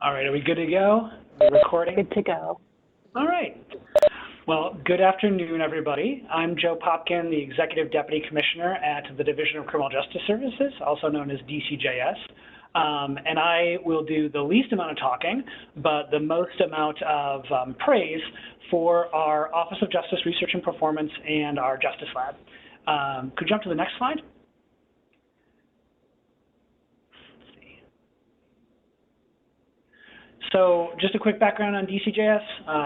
All right, are we good to go? Are we recording? Good to go. All right. Well, good afternoon, everybody. I'm Joe Popkin, the Executive Deputy Commissioner at the Division of Criminal Justice Services, also known as DCJS. And I will do the least amount of talking, but the most amount of praise for our Office of Justice Research and Performance and our Justice Lab. Could you jump to the next slide? So just a quick background on DCJS.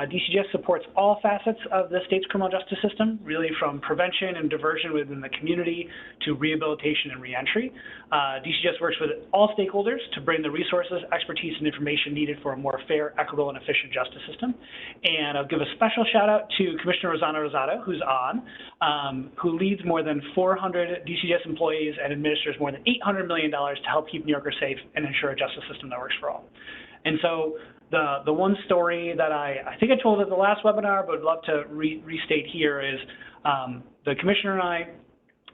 DCJS supports all facets of the state's criminal justice system, really from prevention and diversion within the community to rehabilitation and reentry. DCJS works with all stakeholders to bring the resources, expertise, and information needed for a more fair, equitable, and efficient justice system. And I'll give a special shout out to Commissioner Rosanna Rosado, who's on, who leads more than 400 DCJS employees and administers more than $800 million to help keep New Yorkers safe and ensure a justice system that works for all. And so the one story that I think I told at the last webinar, but would love to restate here is the commissioner and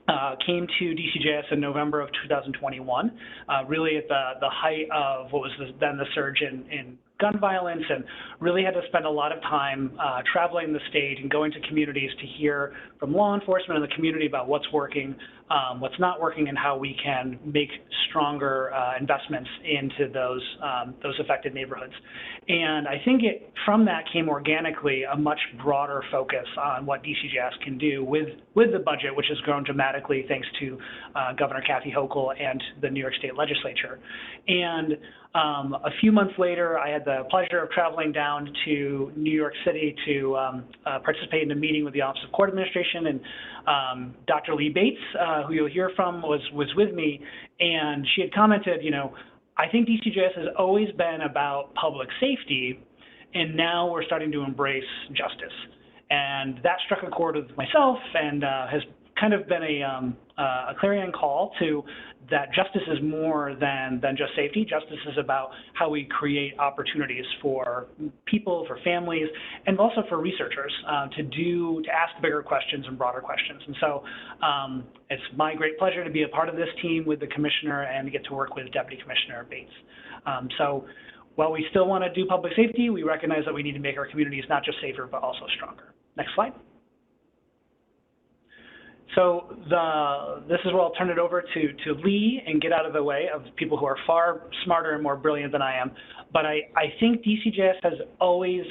I came to DCJS in November of 2021, really at the height of what was then the surge in gun violence, and really had to spend a lot of time traveling the state and going to communities to hear from law enforcement and the community about what's working, what's not working, and how we can make stronger investments into those affected neighborhoods. And I think from that came organically a much broader focus on what DCJS can do with the budget, which has grown dramatically thanks to Governor Kathy Hochul and the New York State Legislature. And a few months later, I had the pleasure of traveling down to New York City to participate in a meeting with the Office of Court Administration, and Dr. Lee Bates, who you'll hear from, was with me, and she had commented, you know, I think DCJS has always been about public safety, and now we're starting to embrace justice. And that struck a chord with myself and has kind of been a clarion call to that justice is more than just safety. Justice is about how we create opportunities for people, for families, and also for researchers to ask bigger questions and broader questions. And so it's my great pleasure to be a part of this team with the commissioner and to get to work with Deputy Commissioner Bates. So while we still want to do public safety, we recognize that we need to make our communities not just safer, but also stronger. Next slide. So this is where I'll turn it over to Lee and get out of the way of people who are far smarter and more brilliant than I am. But I think DCJS has always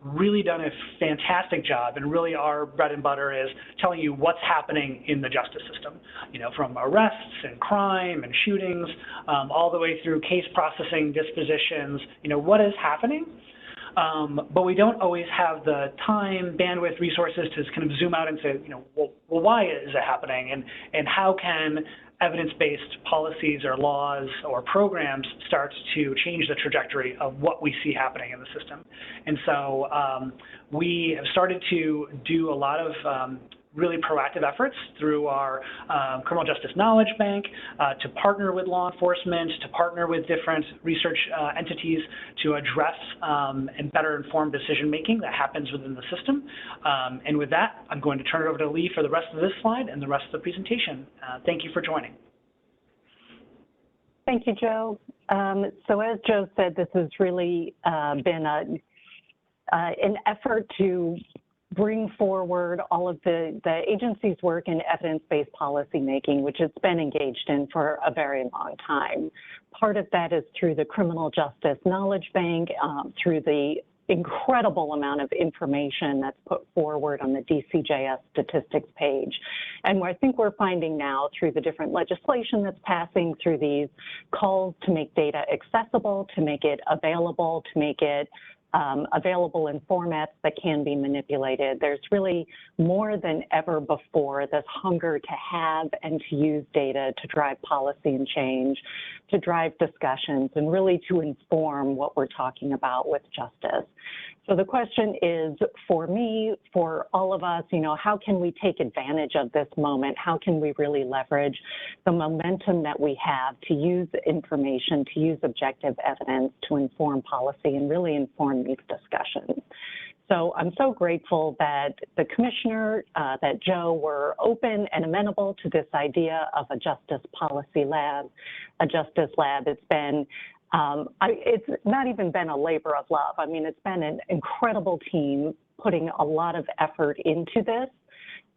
really done a fantastic job, and really our bread and butter is telling you what's happening in the justice system, you know, from arrests and crime and shootings, all the way through case processing, dispositions, you know, what is happening. But we don't always have the time, bandwidth, resources to kind of zoom out and say, you know, well why is it happening? And how can evidence-based policies or laws or programs start to change the trajectory of what we see happening in the system? And so we have started to do a lot of really proactive efforts through our Criminal Justice Knowledge Bank to partner with law enforcement, to partner with different research entities to address and better inform decision-making that happens within the system. And with that, I'm going to turn it over to Lee for the rest of this slide and the rest of the presentation. Thank you for joining. Thank you, Joe. So as Joe said, this has really been an effort to bring forward all of the agency's work in evidence-based policymaking, which it's been engaged in for a very long time. Part of that is through the Criminal Justice Knowledge Bank, through the incredible amount of information that's put forward on the DCJS statistics page. And I think we're finding now through the different legislation that's passing, through these calls to make data accessible, to make it available, to make it available in formats that can be manipulated. There's really more than ever before this hunger to have and to use data to drive policy and change, to drive discussions, and really to inform what we're talking about with justice. So the question is, for me, for all of us, you know, how can we take advantage of this moment? How can we really leverage the momentum that we have to use information, to use objective evidence to inform policy and really inform these discussions? So I'm so grateful that the commissioner, that Joe, were open and amenable to this idea of a justice policy lab, a justice lab. It's been It's not even been a labor of love. I mean, it's been an incredible team putting a lot of effort into this.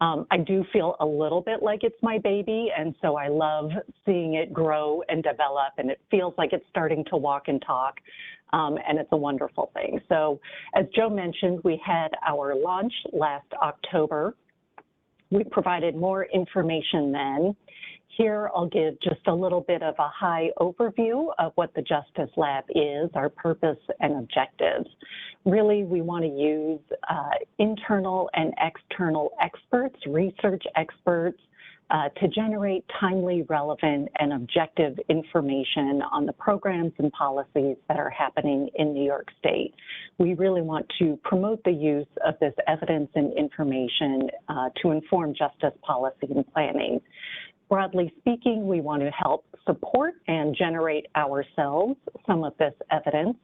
I do feel a little bit like it's my baby, and so I love seeing it grow and develop, and it feels like it's starting to walk and talk, and it's a wonderful thing. So as Joe mentioned, we had our launch last October. We provided more information then. Here, I'll give just a little bit of a high overview of what the Justice Lab is, our purpose and objectives. Really, we want to use internal and external experts, research experts, to generate timely, relevant, and objective information on the programs and policies that are happening in New York State. We really want to promote the use of this evidence and information to inform justice policy and planning. Broadly speaking, we want to help support and generate ourselves some of this evidence.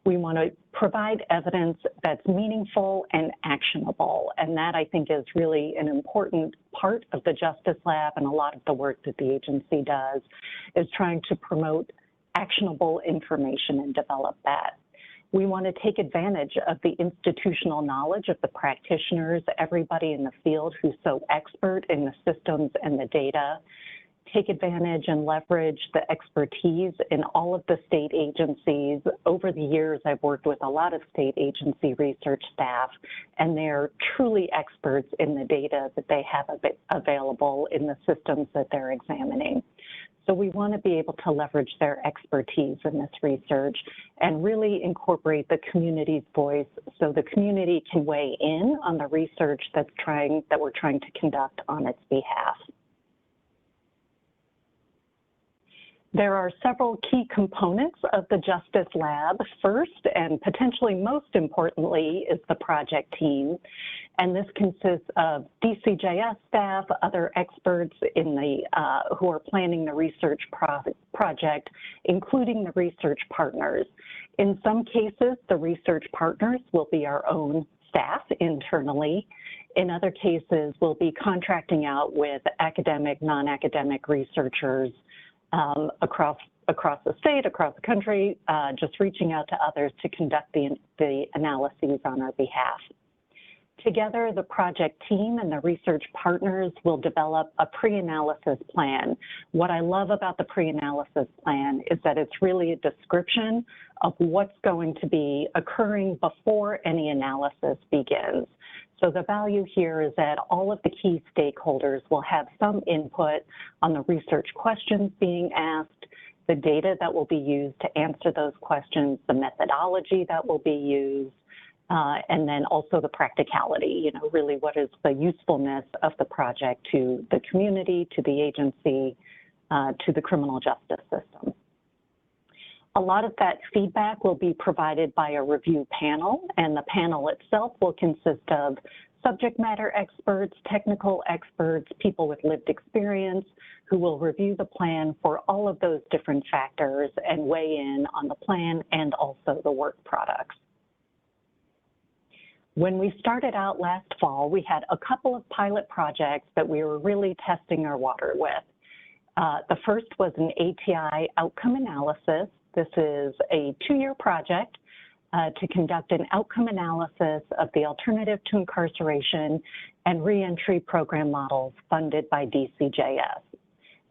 We want to provide evidence that's meaningful and actionable, and that I think is really an important part of the Justice Lab, and a lot of the work that the agency does is trying to promote actionable information and develop that. We want to take advantage of the institutional knowledge of the practitioners, everybody in the field who's so expert in the systems and the data, take advantage and leverage the expertise in all of the state agencies. Over the years, I've worked with a lot of state agency research staff, and they're truly experts in the data that they have available in the systems that they're examining. So we want to be able to leverage their expertise in this research and really incorporate the community's voice so the community can weigh in on the research that we're trying to conduct on its behalf. There are several key components of the Justice Lab. First, and potentially most importantly, is the project team. And this consists of DCJS staff, other experts in the, who are planning the research project, including the research partners. In some cases, the research partners will be our own staff internally. In other cases, we'll be contracting out with academic, non-academic researchers across the state, across the country, just reaching out to others to conduct the analyses on our behalf. Together, the project team and the research partners will develop a pre-analysis plan. What I love about the pre-analysis plan is that it's really a description of what's going to be occurring before any analysis begins. So the value here is that all of the key stakeholders will have some input on the research questions being asked, the data that will be used to answer those questions, the methodology that will be used, and then also the practicality, really what is the usefulness of the project to the community, to the agency, to the criminal justice system. A lot of that feedback will be provided by a review panel, and the panel itself will consist of subject matter experts, technical experts, people with lived experience, who will review the plan for all of those different factors and weigh in on the plan and also the work products. When we started out last fall, we had a couple of pilot projects that we were really testing our water with. The first was an ATI outcome analysis. This is a 2-year project to conduct an outcome analysis of the alternative to incarceration and reentry program models funded by DCJS.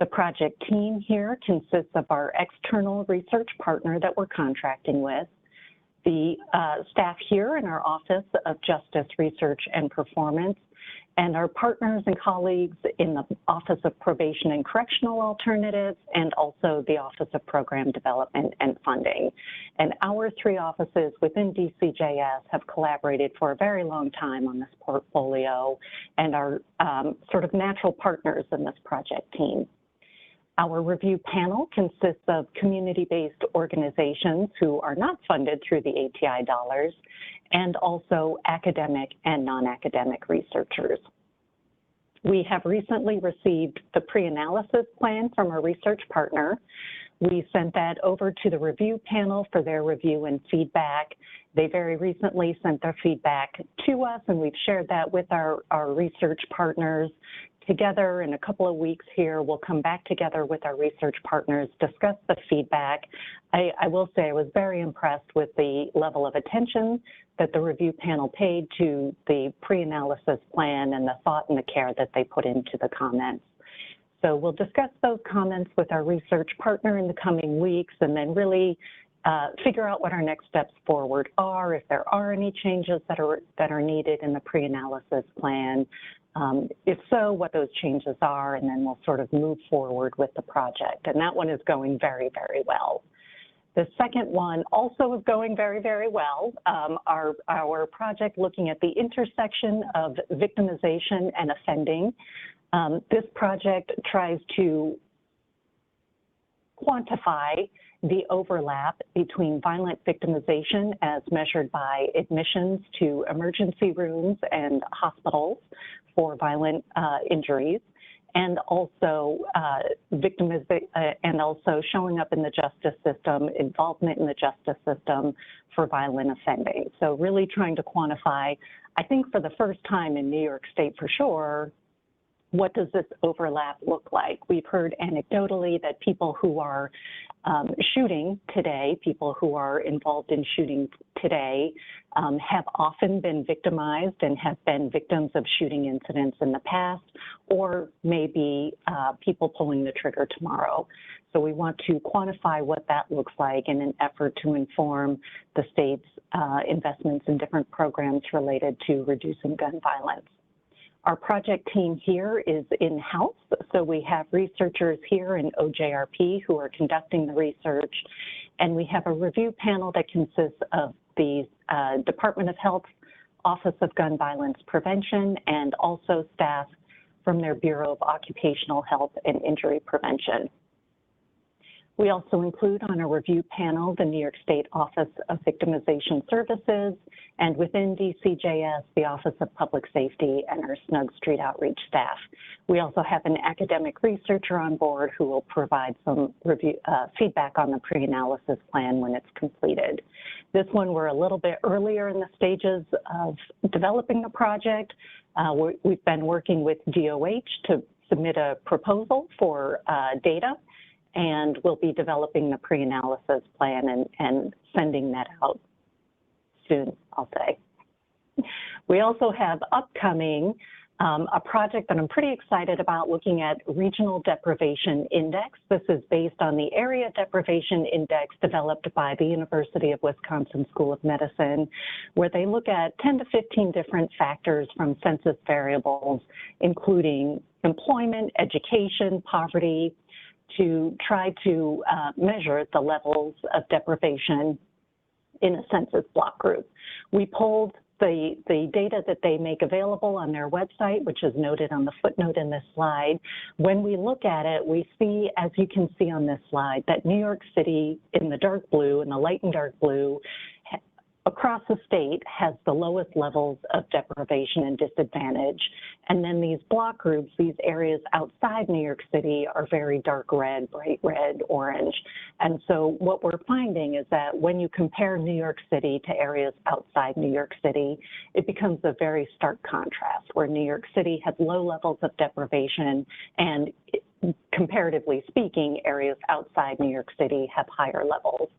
The project team here consists of our external research partner that we're contracting with, the staff here in our Office of Justice Research and Performance, and our partners and colleagues in the Office of Probation and Correctional Alternatives, and also the Office of Program Development and Funding. And our 3 offices within DCJS have collaborated for a very long time on this portfolio and are sort of natural partners in this project team. Our review panel consists of community-based organizations who are not funded through the ATI dollars, and also academic and non-academic researchers. We have recently received the pre-analysis plan from our research partner. We sent that over to the review panel for their review and feedback. They very recently sent their feedback to us, and we've shared that with our research partners together in a couple of weeks here. We'll come back together with our research partners, discuss the feedback. I will say I was very impressed with the level of attention that the review panel paid to the pre-analysis plan and the thought and the care that they put into the comments. So we'll discuss those comments with our research partner in the coming weeks, and then really figure out what our next steps forward are, if there are any changes that are needed in the pre-analysis plan. If so, what those changes are, and then we'll sort of move forward with the project. And that one is going very, very well. The second one also is going very, very well. Our project looking at the intersection of victimization and offending. This project tries to quantify the overlap between violent victimization as measured by admissions to emergency rooms and hospitals for violent injuries, and also showing up in the justice system, involvement in the justice system for violent offending. So really trying to quantify, I think for the first time in New York State for sure, what does this overlap look like? We've heard anecdotally that people who are shooting today, people who are involved in shooting today, have often been victimized and have been victims of shooting incidents in the past, or maybe people pulling the trigger tomorrow. So we want to quantify what that looks like in an effort to inform the state's investments in different programs related to reducing gun violence. Our project team here is in-house, so we have researchers here in OJRP who are conducting the research, and we have a review panel that consists of the Department of Health Office of Gun Violence Prevention and also staff from their Bureau of Occupational Health and Injury Prevention. We also include on our review panel the New York State Office of Victimization Services, and within DCJS, the Office of Public Safety and our Snug Street Outreach staff. We also have an academic researcher on board who will provide some feedback on the pre-analysis plan when it's completed. This one, we're a little bit earlier in the stages of developing the project. We've been working with DOH to submit a proposal for data, and we'll be developing the pre-analysis plan and sending that out soon, I'll say. We also have upcoming a project that I'm pretty excited about, looking at Regional Deprivation Index. This is based on the Area Deprivation Index developed by the University of Wisconsin School of Medicine, where they look at 10 to 15 different factors from census variables, including employment, education, poverty, to try to measure the levels of deprivation in a census block group. We pulled the data that they make available on their website, which is noted on the footnote in this slide. When we look at it, we see, as you can see on this slide, that New York City in the dark blue, in the light and dark blue, across the state has the lowest levels of deprivation and disadvantage. And then these block groups, these areas outside New York City, are very dark red, bright red, orange. And so what we're finding is that when you compare New York City to areas outside New York City, it becomes a very stark contrast, where New York City has low levels of deprivation, and comparatively speaking, areas outside New York City have higher levels.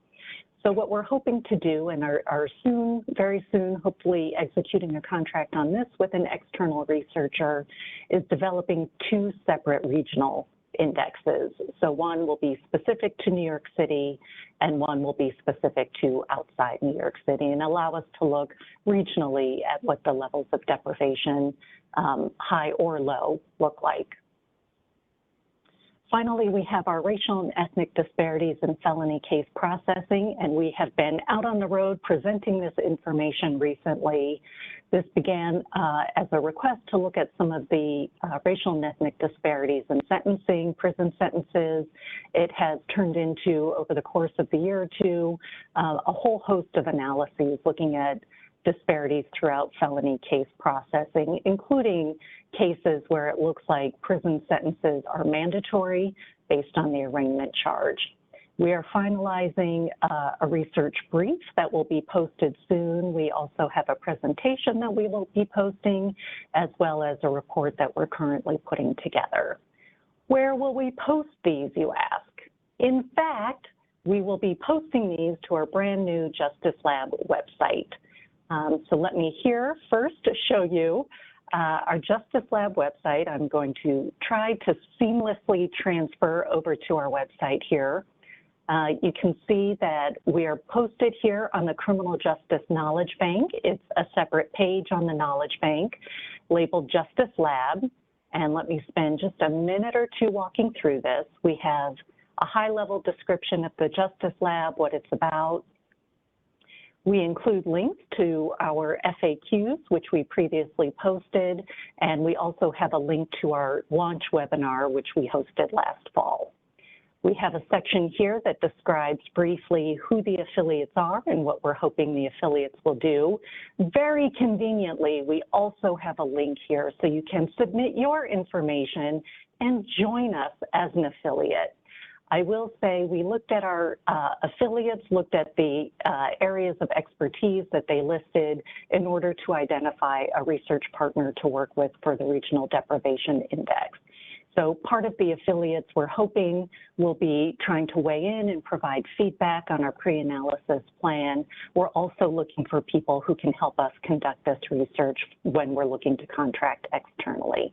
So what we're hoping to do, and are soon, very soon, hopefully executing a contract on this with an external researcher, is developing two separate regional indexes. So one will be specific to New York City, and one will be specific to outside New York City, and allow us to look regionally at what the levels of deprivation, high or low, look like. Finally, we have our racial and ethnic disparities in felony case processing, and we have been out on the road presenting this information recently. This began as a request to look at some of the racial and ethnic disparities in sentencing, prison sentences. It has turned into, over the course of the year or two, a whole host of analyses looking at disparities throughout felony case processing, including cases where it looks like prison sentences are mandatory based on the arraignment charge. We are finalizing a research brief that will be posted soon. We also have a presentation that we will be posting, as well as a report that we're currently putting together. Where will we post these, you ask? In fact, we will be posting these to our brand new Justice Lab website. So let me here first show you our Justice Lab website. I'm going to try to seamlessly transfer over to our website here. You can see that we are posted here on the Criminal Justice Knowledge Bank. It's a separate page on the Knowledge Bank labeled Justice Lab. And let me spend just a minute or two walking through this. We have a high-level description of the Justice Lab, what it's about. We include links to our FAQs, which we previously posted, and we also have a link to our launch webinar, which we hosted last fall. We have a section here that describes briefly who the affiliates are and what we're hoping the affiliates will do. Very conveniently, we also have a link here so you can submit your information and join us as an affiliate. I will say we looked at our affiliates, looked at the areas of expertise that they listed in order to identify a research partner to work with for the Regional Deprivation Index. So part of the affiliates we're hoping will be trying to weigh in and provide feedback on our pre-analysis plan. We're also looking for people who can help us conduct this research when we're looking to contract externally.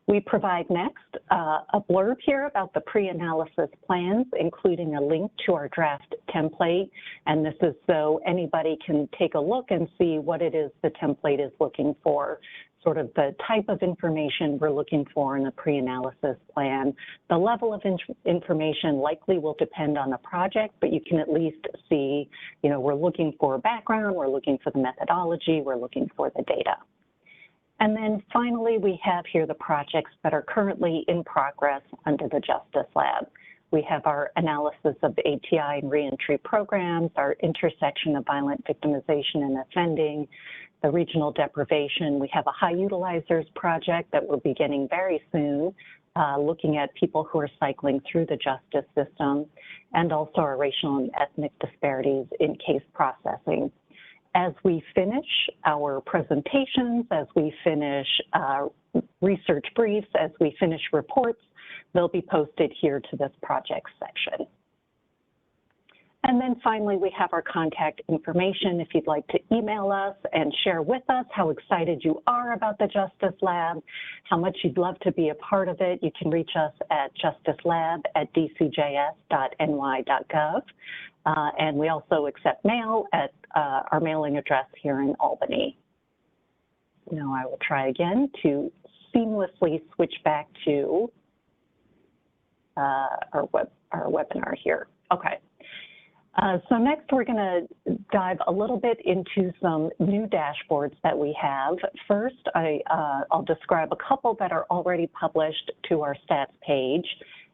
We provide next a blurb here about the pre-analysis plans, including a link to our draft template. And this is so anybody can take a look and see what it is the template is looking for, sort of the type of information we're looking for in a pre-analysis plan. The level of information likely will depend on the project, but you can at least see, we're looking for background, we're looking for the methodology, we're looking for the data. And then finally, we have here the projects that are currently in progress under the Justice Lab. We have our analysis of the ATI and reentry programs, our intersection of violent victimization and offending, the regional deprivation. We have a high utilizers project that we're beginning very soon, looking at people who are cycling through the justice system, and also our racial and ethnic disparities in case processing. As we finish our presentations, as we finish research briefs, as we finish reports, they'll be posted here to this project section. And then finally, we have our contact information. If you'd like to email us and share with us how excited you are about the Justice Lab, how much you'd love to be a part of it, you can reach us at justicelab@dcjs.ny.gov. And we also accept mail at our mailing address here in Albany. Now I will try again to seamlessly switch back to our webinar here. Okay. So next we're going to dive a little bit into some new dashboards that we have. First, I'll describe a couple that are already published to our stats page,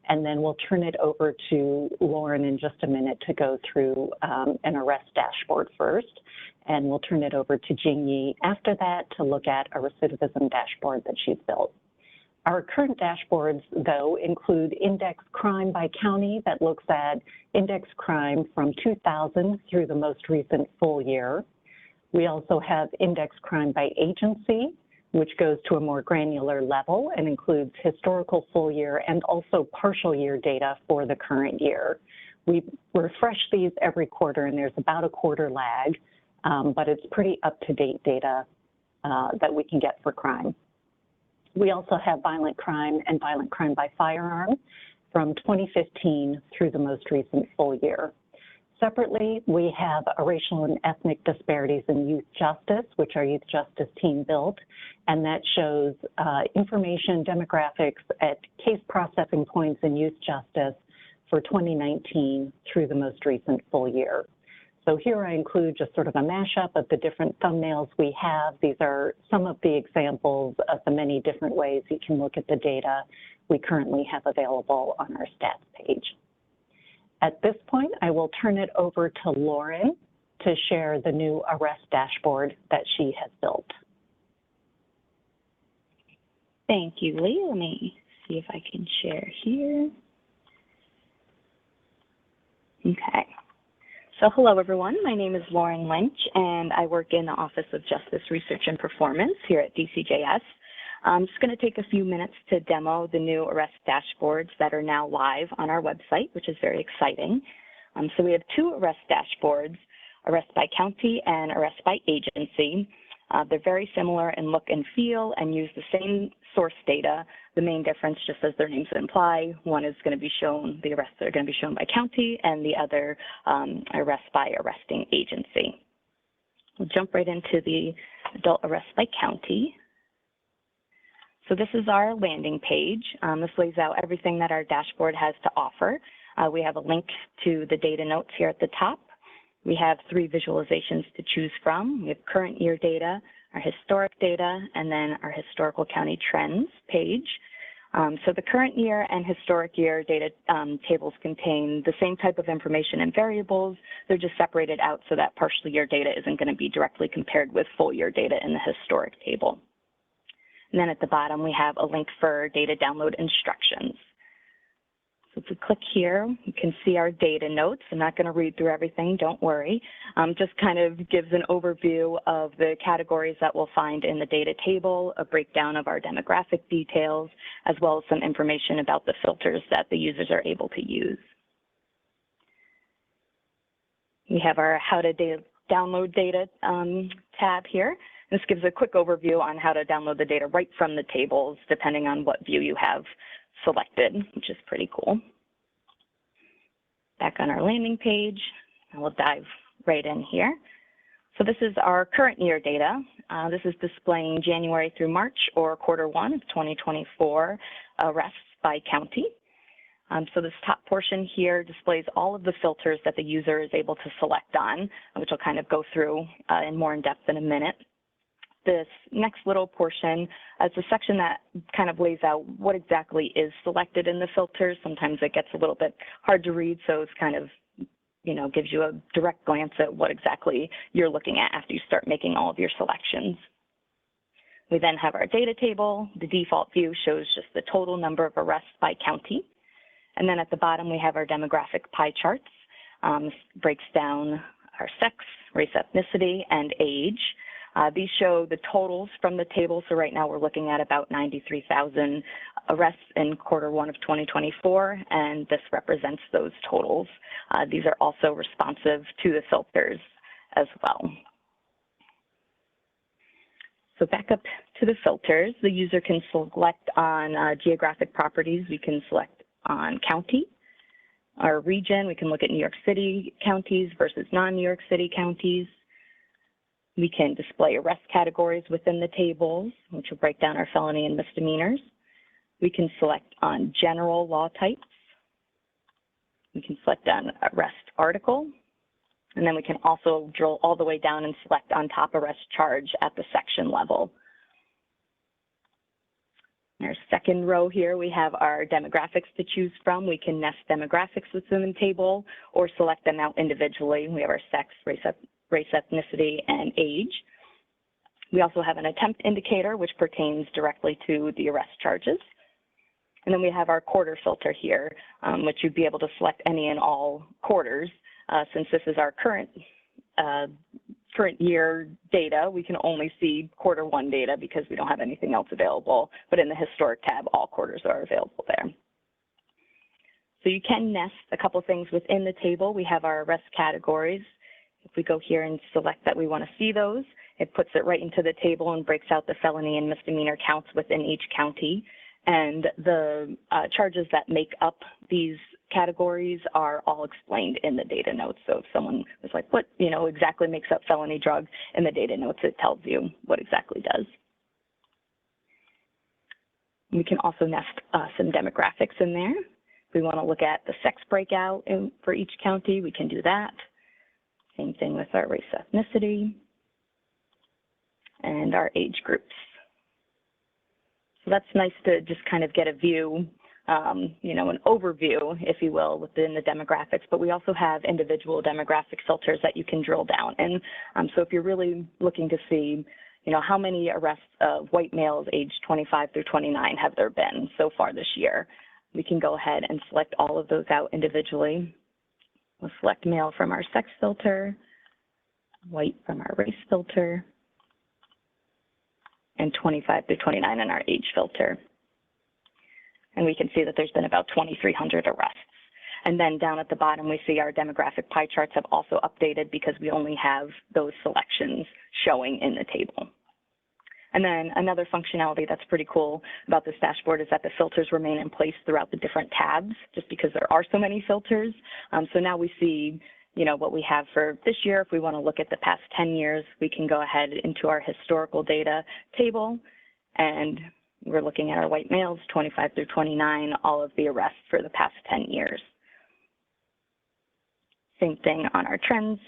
and then we'll turn it over to Lauren in just a minute to go through an arrest dashboard first, and we'll turn it over to Jingyi after that to look at a recidivism dashboard that she's built. Our current dashboards, though, include index crime by county that looks at index crime from 2000 through the most recent full year. We also have index crime by agency, which goes to a more granular level and includes historical full year and also partial year data for the current year. We refresh these every quarter, and there's about a quarter lag, but it's pretty up-to-date data that we can get for crime. We also have violent crime and violent crime by firearm from 2015 through the most recent full year. Separately, we have a racial and ethnic disparities in youth justice, which our youth justice team built, and that shows information demographics at case processing points in youth justice for 2019 through the most recent full year. So here I include just sort of a mashup of the different thumbnails we have. These are some of the examples of the many different ways you can look at the data we currently have available on our stats page. At this point, I will turn it over to Lauren to share the new arrest dashboard that she has built. Thank you, Lee. Let me see if I can share here. Okay. So hello, everyone. My name is Lauren Lynch, and I work in the Office of Justice Research and Performance here at DCJS. I'm just going to take a few minutes to demo the new arrest dashboards that are now live on our website, which is very exciting. So we have two arrest dashboards, arrest by county and arrest by agency. They're very similar in look and feel and use the same source data. The main difference, just as their names imply, one is going to be shown, the arrests are going to be shown by county, and the other arrest by arresting agency. We'll jump right into the adult arrest by county. So this is our landing page. This lays out everything that our dashboard has to offer. We have a link to the data notes here at the top. We have 3 visualizations to choose from. We have current year data, our historic data, and then our historical county trends page. So the current year and historic year data tables contain the same type of information and variables. They're just separated out so that partial year data isn't going to be directly compared with full year data in the historic table. And then at the bottom, we have a link for data download instructions. So if we click here, you can see our data notes. I'm not going to read through everything, don't worry. Just kind of gives an overview of the categories that we'll find in the data table, a breakdown of our demographic details, as well as some information about the filters that the users are able to use. We have our how to download data tab here. This gives a quick overview on how to download the data right from the tables, depending on what view you have selected, which is pretty cool. Back on our landing page, and we'll dive right in here. So this is our current year data. This is displaying January through March or Q1 of 2024 arrests by county. So this top portion here displays all of the filters that the user is able to select on, which I'll kind of go through in more in depth in a minute. This next little portion is a section that kind of lays out what exactly is selected in the filters. Sometimes it gets a little bit hard to read, so it's kind of, gives you a direct glance at what exactly you're looking at after you start making all of your selections. We then have our data table. The default view shows just the total number of arrests by county. And then at the bottom, we have our demographic pie charts. This breaks down our sex, race, ethnicity, and age. These show the totals from the table. So right now we're looking at about 93,000 arrests in Q1 of 2024, and this represents those totals. These are also responsive to the filters as well. So back up to the filters, the user can select on geographic properties. We can select on county. Our region, we can look at New York City counties versus non-New York City counties. We can display arrest categories within the tables, which will break down our felony and misdemeanors. We can select on general law types. We can select on arrest article. And then we can also drill all the way down and select on top arrest charge at the section level. In our second row here, we have our demographics to choose from. We can nest demographics within the table or select them out individually. We have our sex, race, ethnicity, and age. We also have an attempt indicator, which pertains directly to the arrest charges. And then we have our quarter filter here, which you'd be able to select any and all quarters. Since this is our current year data, we can only see Q1 data because we don't have anything else available. But in the historic tab, all quarters are available there. So you can nest a couple things within the table. We have our arrest categories. If we go here and select that we want to see those, it puts it right into the table and breaks out the felony and misdemeanor counts within each county. And the charges that make up these categories are all explained in the data notes. So if someone was like, what exactly makes up felony drug, in the data notes it tells you what exactly does. We can also nest some demographics in there. If we want to look at the sex breakout for each county, we can do that. Same thing with our race, ethnicity, and our age groups. So that's nice to just kind of get a view, an overview, if you will, within the demographics. But we also have individual demographic filters that you can drill down. And so if you're really looking to see, how many arrests of white males aged 25 through 29 have there been so far this year, we can go ahead and select all of those out individually. We'll select male from our sex filter, white from our race filter, and 25 through 29 in our age filter. And we can see that there's been about 2,300 arrests. And then down at the bottom, we see our demographic pie charts have also updated because we only have those selections showing in the table. And then another functionality that's pretty cool about this dashboard is that the filters remain in place throughout the different tabs, just because there are so many filters. So now we see, what we have for this year. If we want to look at the past 10 years, we can go ahead into our historical data table, and we're looking at our white males, 25 through 29, all of the arrests for the past 10 years. Same thing on our trends.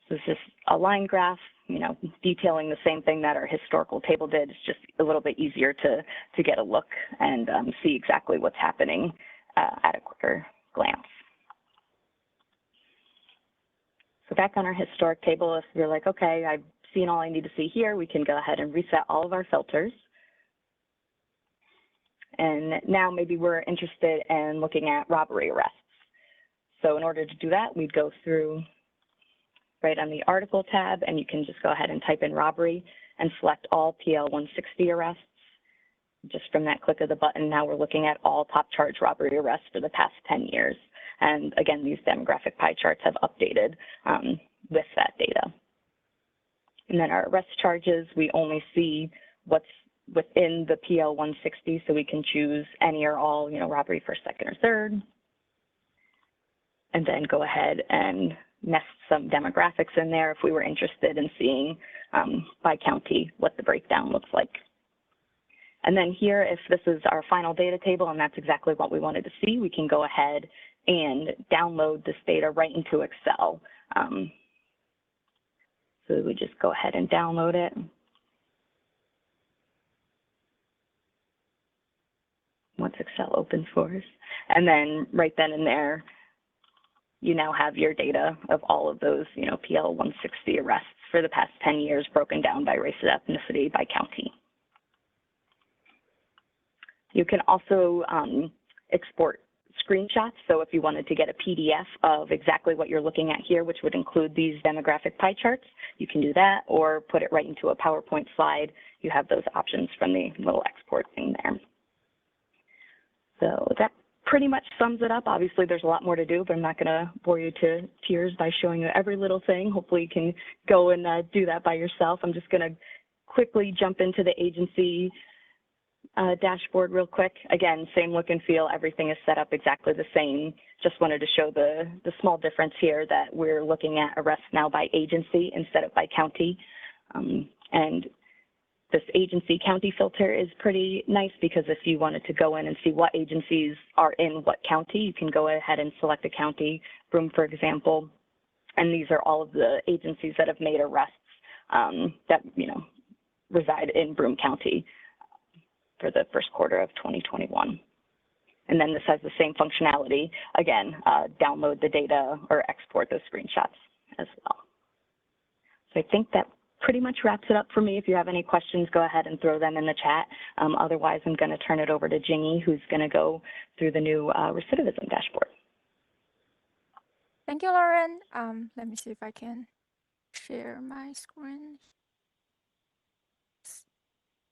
So this is a line graph, detailing the same thing that our historical table did. It's just a little bit easier to get a look and see exactly what's happening at a quicker glance. So back on our historic table, if you're like, okay, I've seen all I need to see here, we can go ahead and reset all of our filters. And now maybe we're interested in looking at robbery arrests. So in order to do that, we'd go through right on the article tab, and you can just go ahead and type in robbery and select all PL 160 arrests. Just from that click of the button, now we're looking at all top charge robbery arrests for the past 10 years. And again, these demographic pie charts have updated with that data. And then our arrest charges, we only see what's within the PL 160, so we can choose any or all, robbery first, second, or third. And then go ahead and nest some demographics in there if we were interested in seeing by county what the breakdown looks like. And then here, if this is our final data table and that's exactly what we wanted to see, we can go ahead and download this data right into Excel. So we just go ahead and download it. Once Excel opens for us. And then right then and there, you now have your data of all of those, PL 160 arrests for the past 10 years broken down by race and ethnicity by county. You can also export screenshots. So if you wanted to get a PDF of exactly what you're looking at here, which would include these demographic pie charts, you can do that, or put it right into a PowerPoint slide. You have those options from the little export thing there. So that pretty much sums it up. Obviously, there's a lot more to do, but I'm not going to bore you to tears by showing you every little thing. Hopefully, you can go and do that by yourself. I'm just going to quickly jump into the agency dashboard real quick. Again, same look and feel. Everything is set up exactly the same. Just wanted to show the small difference here that we're looking at arrests now by agency instead of by county. And this agency county filter is pretty nice because if you wanted to go in and see what agencies are in what county, you can go ahead and select a county, Broome, for example. And these are all of the agencies that have made arrests that, reside in Broome County for the first quarter of 2021. And then this has the same functionality. Again, download the data or export those screenshots as well. So I think that pretty much wraps it up for me. If you have any questions, go ahead and throw them in the chat. Otherwise, I'm going to turn it over to Jingy, who's going to go through the new recidivism dashboard. Thank you, Lauren. Let me see if I can share my screen.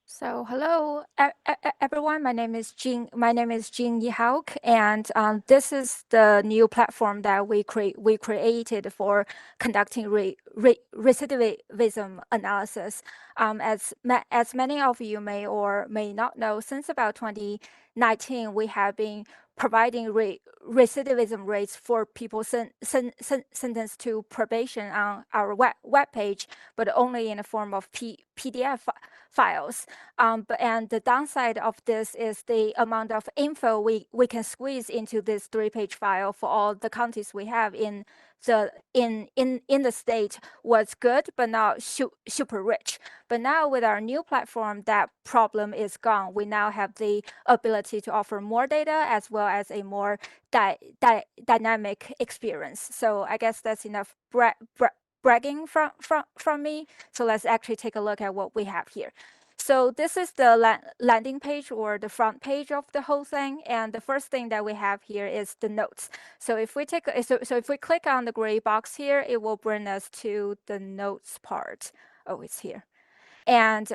So hello, everyone. My name is Jingy Hauk, and this is the new platform that we created for conducting recidivism analysis. As many of you may or may not know, since about 2019, we have been providing recidivism rates for people sentenced to probation on our web page, but only in the form of PDF files. And the downside of this is the amount of info we can squeeze into this 3-page file for all the counties we have in the state was good, but not super rich. But now with our new platform, that problem is gone. We now have the ability to offer more data as well as a more dynamic experience. So I guess that's enough bragging from me. So let's actually take a look at what we have here. So this is the landing page or the front page of the whole thing. And the first thing that we have here is the notes. So if we take so if we click on the gray box here, it will bring us to the notes part. Oh, it's here. And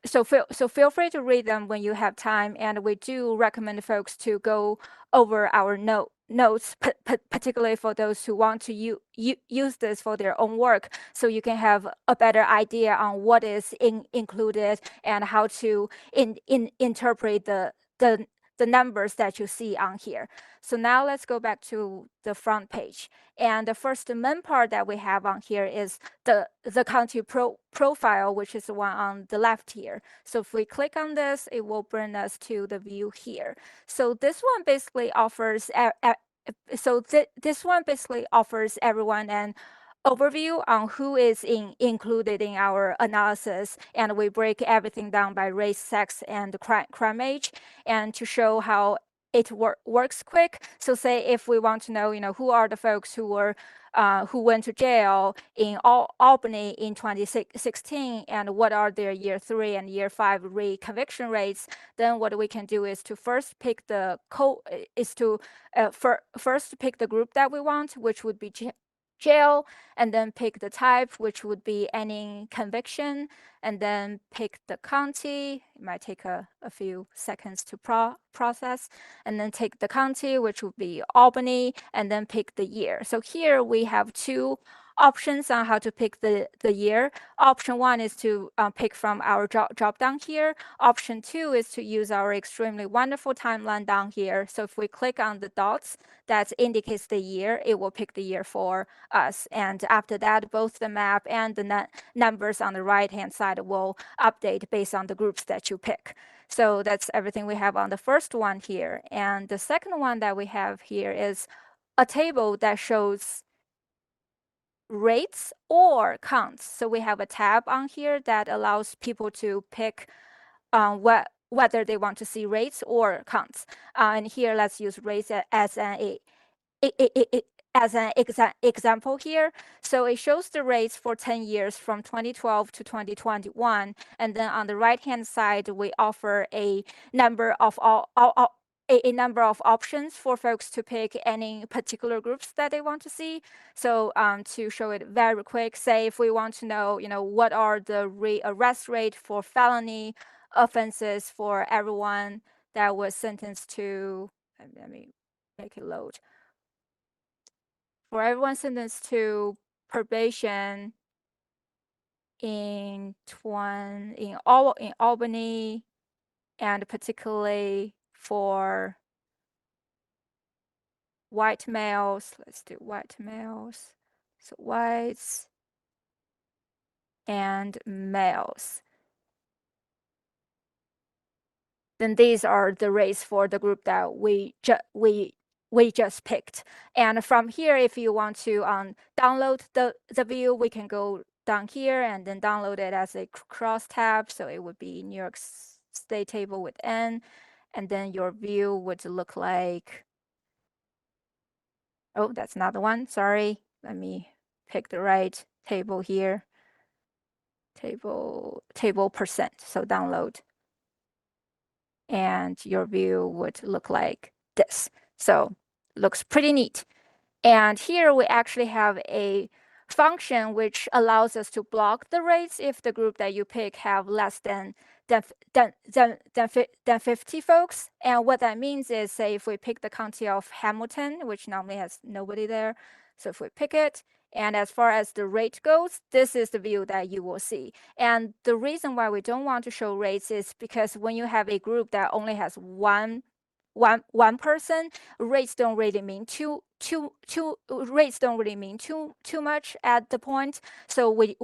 so feel free to read them when you have time. And we do recommend folks to go over our notes, particularly for those who want to use this for their own work, so you can have a better idea on what is included and how to interpret the numbers that you see on here. So now let's go back to the front page. And the first main part that we have on here is the county profile, which is the one on the left here. So if we click on this, it will bring us to the view here. So this one basically offers this one basically offers everyone an overview on who is included in our analysis, and we break everything down by race, sex, and crime age, and to show how it works quick. So say if we want to know, who are the folks who went to jail in Albany in 2016, and what are their year 3 and year 5 reconviction rates, then what we can do is to first pick the first pick the group that we want, which would be jail, and then pick the type, which would be any conviction, and then pick the county. It might take a few seconds to process, and then take the county, which would be Albany, and then pick the year. So here we have two options on how to pick the year. Option 1 is to pick from our drop down here. Option 2 is to use our extremely wonderful timeline down here. So if we click on the dots that indicates the year, it will pick the year for us. And after that, both the map and the numbers on the right-hand side will update based on the groups that you pick. So that's everything we have on the first one here. And the second one that we have here is a table that shows rates or counts. So we have a tab on here that allows people to pick whether they want to see rates or counts. And here, let's use rates as an example here. So it shows the rates for 10 years from 2012 to 2021. And then on the right-hand side, we offer a number of a number of options for folks to pick any particular groups that they want to see. So to show it very quick, say if we want to know, what are the arrest rate for felony offenses for everyone that was sentenced to, let me make it load. For everyone sentenced to probation in Albany, and particularly for white males, let's do white males. So whites and males. Then these are the rates for the group that we just picked. And from here, if you want to download the view, we can go down here and then download it as a cross tab. So it would be New York State table with N, and then your view would look like, oh, that's not the one, sorry. Let me pick the right table here. Table percent, so download. And your view would look like this. So looks pretty neat. And here we actually have a function which allows us to block the rates if the group that you pick have less than 50 folks. And what that means is, say if we pick the county of Hamilton, which normally has nobody there. So if we pick it, and as far as the rate goes, this is the view that you will see. And the reason why we don't want to show rates is because when you have a group that only has one person, rates don't really mean too much at the point. So we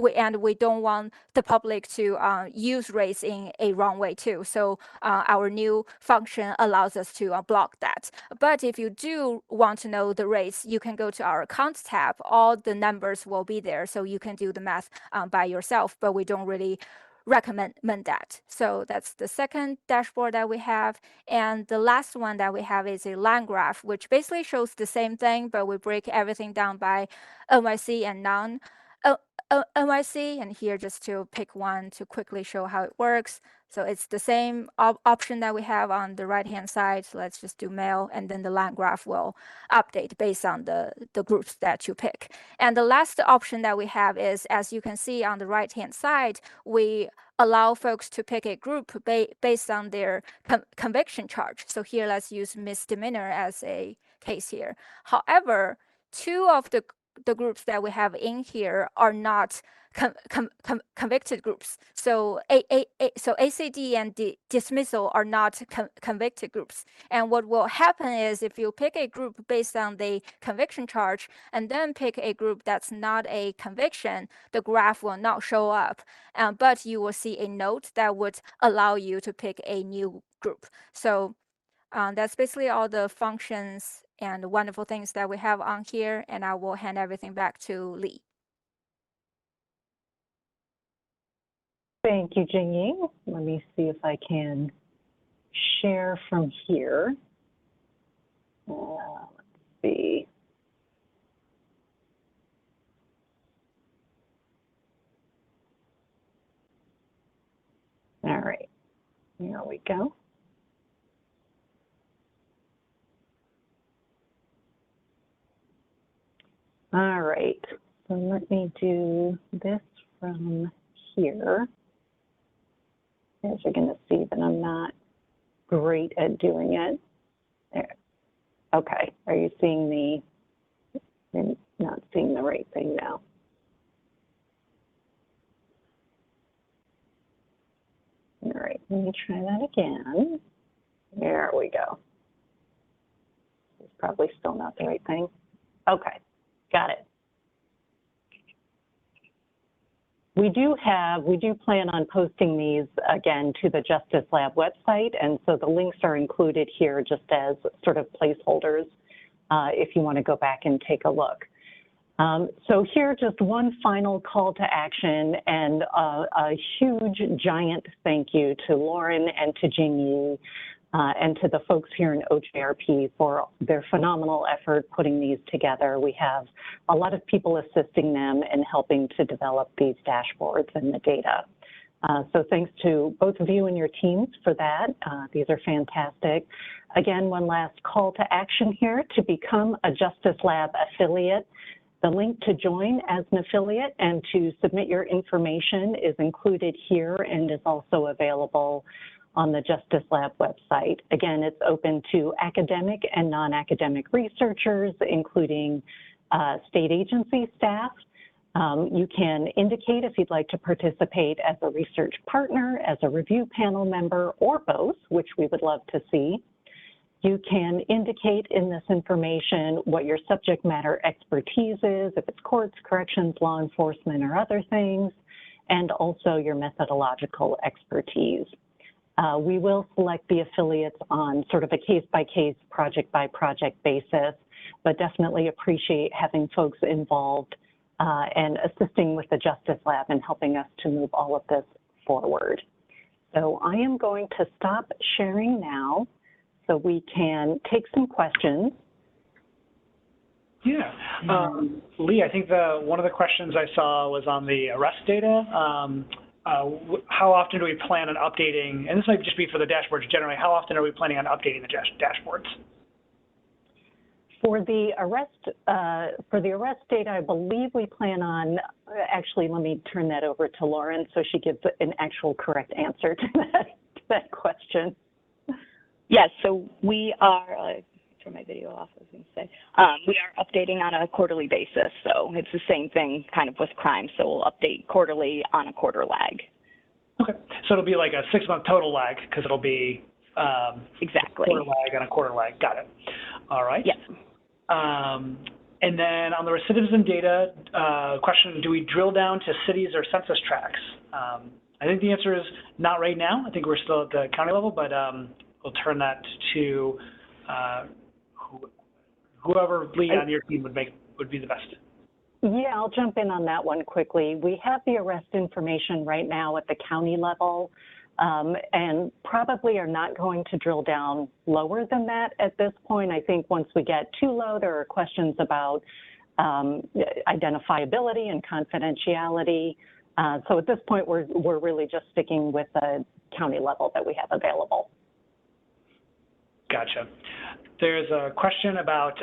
don't want the public to use rates in a wrong way too. So our new function allows us to block that. But if you do want to know the rates, you can go to our count tab. All the numbers will be there, so you can do the math by yourself. But we don't really recommend that. So that's the second dashboard that we have. And the last one that we have is a line graph, which basically shows the same thing, but we break everything down by NYC and NYC, and here just to pick one to quickly show how it works. So it's the same option that we have on the right-hand side. So let's just do male, and then the line graph will update based on the groups that you pick. And the last option that we have is, as you can see on the right-hand side, we allow folks to pick a group based on their conviction charge. So here, let's use misdemeanor as a case here. However, two of the groups that we have in here are not convicted groups. So so ACD and dismissal are not convicted groups. And what will happen is, if you pick a group based on the conviction charge and then pick a group that's not a conviction, the graph will not show up. But you will see a note that would allow you to pick a new group. So that's basically all the functions and wonderful things that we have on here, and I will hand everything back to Lee. Thank you, Jingying. Let me see if I can share from here. Let's see. All right, here we go. All right, so let me do this from here. As you're going to see that I'm not great at doing it. There. Okay, are you seeing the, you're not seeing the right thing now. All right, let me try that again. There we go. It's probably still not the right thing. Okay, got it. We do plan on posting these again to the Justice Lab website, and so the links are included here just as sort of placeholders if you want to go back and take a look. So here, just one final call to action, and a huge, giant thank you to Lauren and to Jingyi and to the folks here in OJRP for their phenomenal effort putting these together. We have a lot of people assisting them and helping to develop these dashboards and the data. So thanks to both of you and your teams for that. These are fantastic. Again, one last call to action here to become a Justice Lab affiliate. The link to join as an affiliate and to submit your information is included here and is also available on the Justice Lab website. Again, it's open to academic and non-academic researchers, including state agency staff. You can indicate if you'd like to participate as a research partner, as a review panel member, or both, which we would love to see. You can indicate in this information what your subject matter expertise is, if it's courts, corrections, law enforcement, or other things, and also your methodological expertise. We will select the affiliates on sort of a case-by-case, project-by-project basis, but definitely appreciate having folks involved and assisting with the Justice Lab and helping us to move all of this forward. So I am going to stop sharing now so we can take some questions. Yeah, Lee, I think one of the questions I saw was on the arrest data. How often do we plan on updating, and this might just be for the dashboards generally, how often are we planning on updating the dashboards? For the arrest data, I believe we plan on, actually, let me turn that over to Lauren so she gives an actual correct answer to that question. Yes, so we are, turn my video off, I was going to say, we are updating on a quarterly basis. So it's the same thing kind of with crime. So we'll update quarterly on a quarter lag. Okay, so it'll be like a 6-month total lag because it'll be exactly quarter lag on a quarter lag. Got it. All right. Yes. And then on the recidivism data question, do we drill down to cities or census tracts? I think the answer is not right now. I think we're still at the county level, but we'll turn that to whoever, Lee, on your team would be the best. Yeah, I'll jump in on that one quickly. We have the arrest information right now at the county level, and probably are not going to drill down lower than that at this point. I think once we get too low, there are questions about identifiability and confidentiality. So at this point, we're really just sticking with the county level that we have available. Gotcha. There's a question about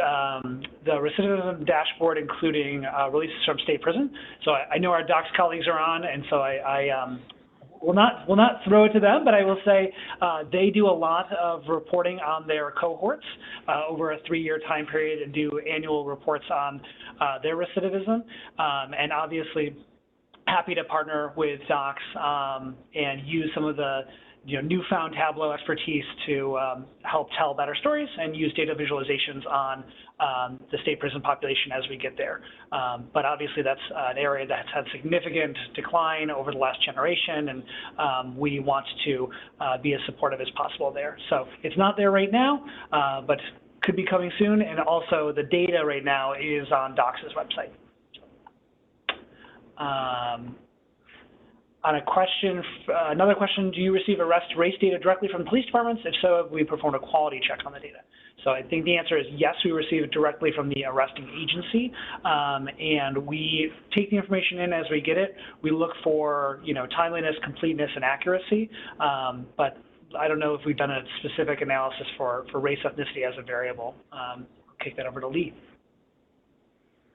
the recidivism dashboard, including releases from state prison. So I know our docs colleagues are on, and so I will not throw it to them, but I will say they do a lot of reporting on their cohorts over a 3-year time period and do annual reports on their recidivism. And obviously, happy to partner with docs and use some of the newfound Tableau expertise to help tell better stories and use data visualizations on the state prison population as we get there. But obviously that's an area that's had significant decline over the last generation, and we want to be as supportive as possible there. So it's not there right now, but could be coming soon, and also the data right now is on Docs' website. On a question, another question, do you receive arrest race data directly from police departments? If so, have we performed a quality check on the data? So I think the answer is yes, we receive it directly from the arresting agency, and we take the information in as we get it. We look for timeliness, completeness, and accuracy, but I don't know if we've done a specific analysis for race ethnicity as a variable. I'll kick that over to Lee.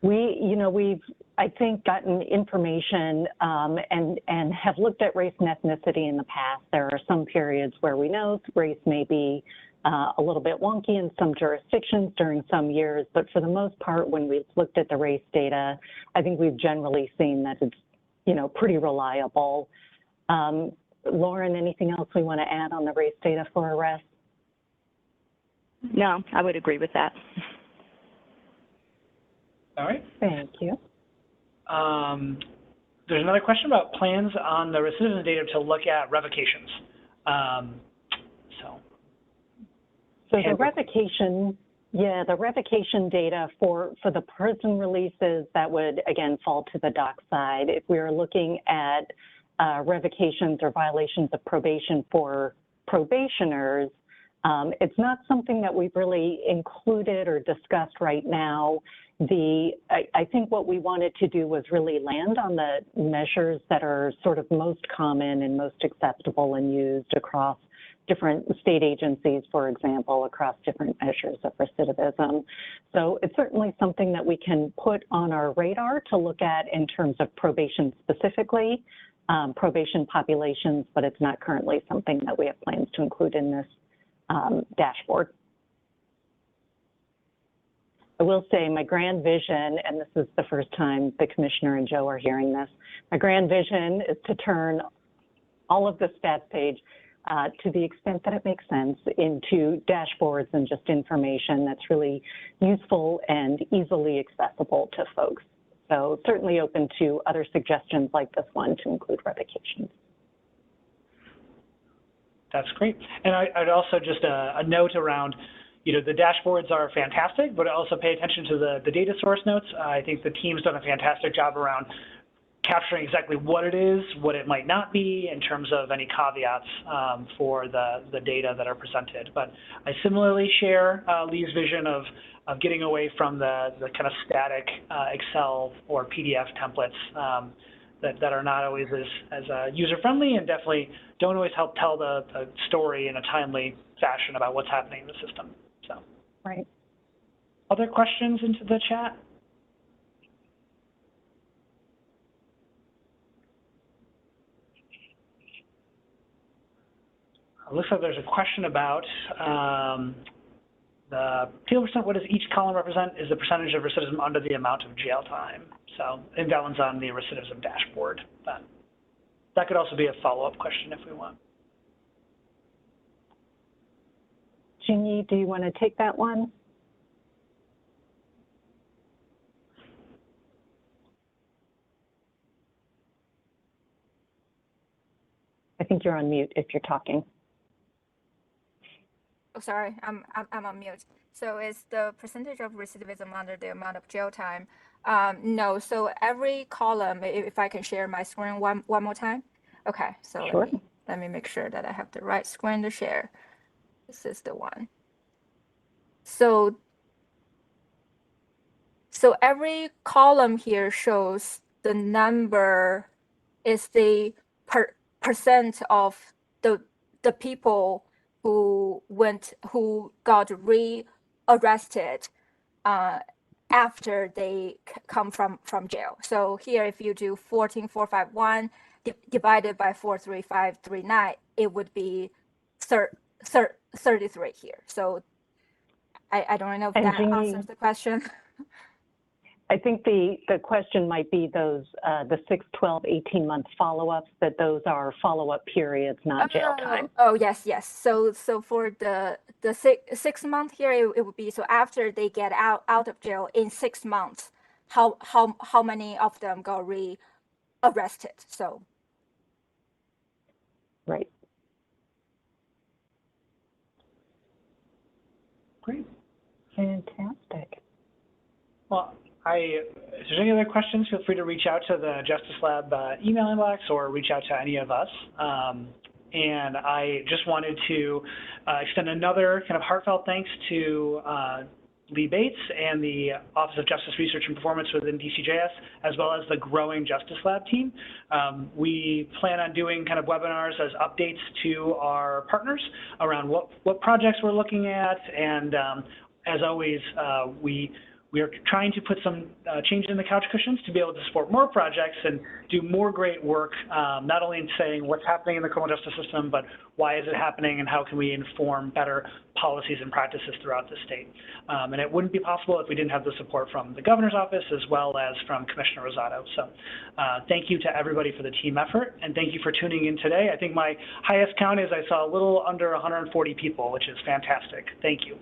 We've, I think, gotten information and have looked at race and ethnicity in the past. There are some periods where we know race may be a little bit wonky in some jurisdictions during some years, but for the most part, when we've looked at the race data, I think we've generally seen that it's, pretty reliable. Lauren, anything else we want to add on the race data for arrests? No, I would agree with that. All right. Thank you. There's another question about plans on the recidivism data to look at revocations. So the revocation, the revocation data for the prison releases, that would, again, fall to the doc side. If we are looking at revocations or violations of probation for probationers, it's not something that we've really included or discussed right now. I think what we wanted to do was really land on the measures that are sort of most common and most acceptable and used across different state agencies, for example, across different measures of recidivism. So it's certainly something that we can put on our radar to look at in terms of probation specifically, probation populations, but it's not currently something that we have plans to include in this dashboard. I will say my grand vision, and this is the first time the Commissioner and Joe are hearing this, my grand vision is to turn all of the stats page to the extent that it makes sense into dashboards and just information that's really useful and easily accessible to folks. So certainly open to other suggestions like this one to include revocations. That's great. And I'd also just a note around, the dashboards are fantastic, but also pay attention to the data source notes. I think the team's done a fantastic job around capturing exactly what it is, what it might not be, in terms of any caveats for the data that are presented. But I similarly share Lee's vision of getting away from the kind of static Excel or PDF templates that are not always as user-friendly and definitely don't always help tell the story in a timely fashion about what's happening in the system. So, right. Other questions into the chat? It looks like there's a question about the 2%, what does each column represent? Is the percentage of recidivism under the amount of jail time? So I think that one's on the recidivism dashboard. But that could also be a follow-up question if we want. Jeannie, do you want to take that one? I think you're on mute if you're talking. Oh, sorry, I'm on mute. So is the percentage of recidivism under the amount of jail time? No, so every column, if I can share my screen one more time. Okay, so sure. Let me make sure that I have the right screen to share. This is the one. So So every column here shows the number is the percent of the people who got rearrested after they come from jail. So here, if you do 14,451 divided by 43539, it would be 33 here. So I don't know if that answers the question. I think the question might be those, the 6, 12, 18-month follow-ups, that those are follow-up periods, not jail time. Oh, yes. So for the 6 month here, it would be, so after they get out of jail in 6 months, how many of them got rearrested? So. Right. Great. Fantastic. Well, if there's any other questions, feel free to reach out to the Justice Lab email inbox or reach out to any of us. And I just wanted to extend another kind of heartfelt thanks to Lee Bates and the Office of Justice Research and Performance within DCJS, as well as the growing Justice Lab team. We plan on doing kind of webinars as updates to our partners around what projects we're looking at, and as always, we are trying to put some change in the couch cushions to be able to support more projects and do more great work, not only in saying what's happening in the criminal justice system, but why is it happening and how can we inform better policies and practices throughout the state. And it wouldn't be possible if we didn't have the support from the governor's office as well as from Commissioner Rosado. So thank you to everybody for the team effort, and thank you for tuning in today. I think my highest count is I saw a little under 140 people, which is fantastic. Thank you.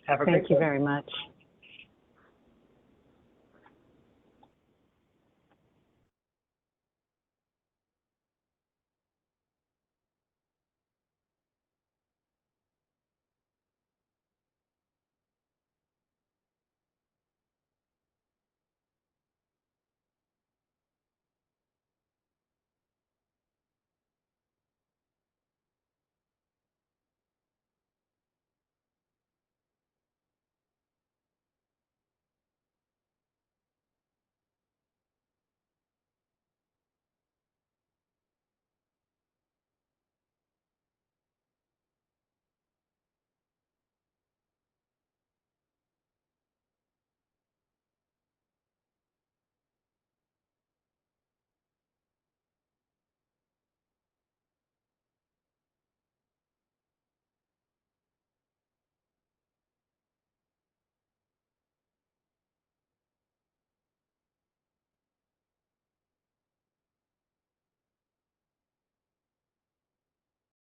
Have a great day. Thank you very much.